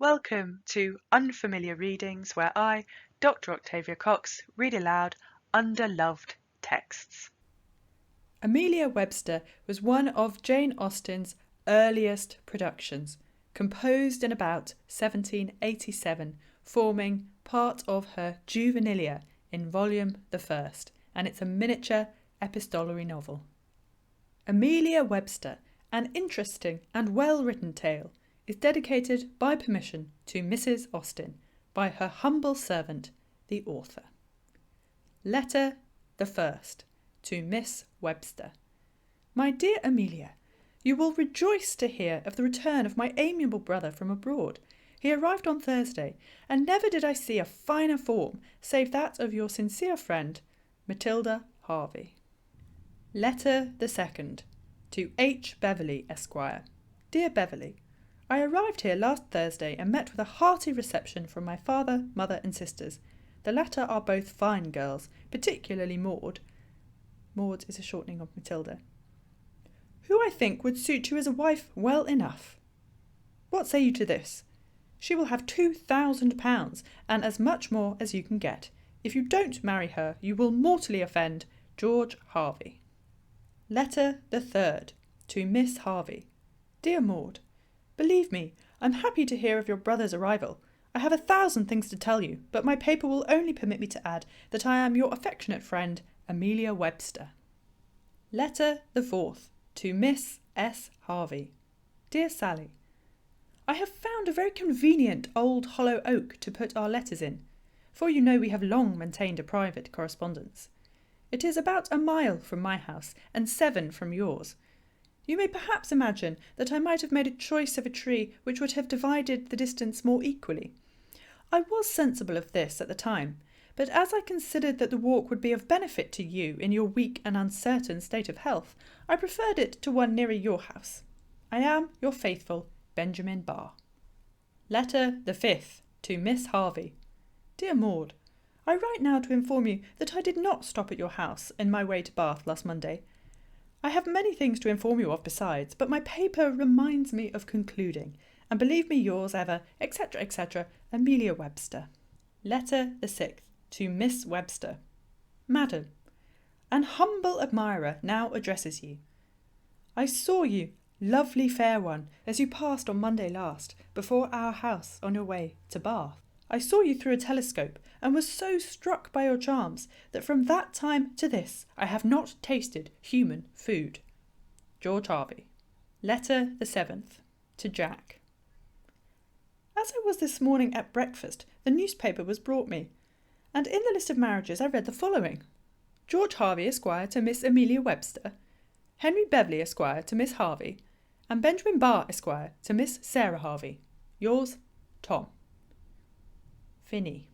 Welcome to Unfamiliar Readings, where I, Dr. Octavia Cox, read aloud underloved texts. Amelia Webster was one of Jane Austen's earliest productions, composed in about 1787, forming part of her Juvenilia in volume the first, and it's a miniature epistolary novel. Amelia Webster, an interesting and well-written tale, is dedicated by permission to Mrs. Austen by her humble servant, the author. Letter the first to Miss Webster. My dear Amelia, you will rejoice to hear of the return of my amiable brother from abroad. He arrived on Thursday, and never did I see a finer form save that of your sincere friend, Matilda Harvey. Letter the second to H. Beverley, Esquire. Dear Beverley, I arrived here last Thursday and met with a hearty reception from my father, mother and sisters. The latter are both fine girls, particularly Maud. Maud is a shortening of Matilda. Who I think would suit you as a wife well enough. What say you to this? She will have £2,000 and as much more as you can get. If you don't marry her, you will mortally offend George Harvey. Letter the third to Miss Harvey. Dear Maud, believe me, I'm happy to hear of your brother's arrival. I have 1,000 things to tell you, but my paper will only permit me to add that I am your affectionate friend, Amelia Webster. Letter the fourth to Miss S. Harvey. Dear Sally, I have found a very convenient old hollow oak to put our letters in, for you know we have long maintained a private correspondence. It is about a mile from my house and 7 from yours. You may perhaps imagine that I might have made a choice of a tree which would have divided the distance more equally. I was sensible of this at the time, but as I considered that the walk would be of benefit to you in your weak and uncertain state of health, I preferred it to one nearer your house. I am your faithful Benjamin Barr. Letter the fifth to Miss Harvey. Dear Maud, I write now to inform you that I did not stop at your house in my way to Bath last Monday. I have many things to inform you of besides, but my paper reminds me of concluding, and believe me yours ever, etc., etc., Amelia Webster. Letter the sixth to Miss Webster. Madam, an humble admirer now addresses you. I saw you, lovely fair one, as you passed on Monday last, before our house on your way to Bath. I saw you through a telescope, and was so struck by your charms that from that time to this I have not tasted human food. George Harvey. Letter the seventh to Jack. As I was this morning at breakfast, the newspaper was brought me, and in the list of marriages I read the following: George Harvey, Esquire, to Miss Amelia Webster, Henry Beverley, Esquire, to Miss Harvey, and Benjamin Barr, Esquire, to Miss Sarah Harvey. Yours, Tom. Finney.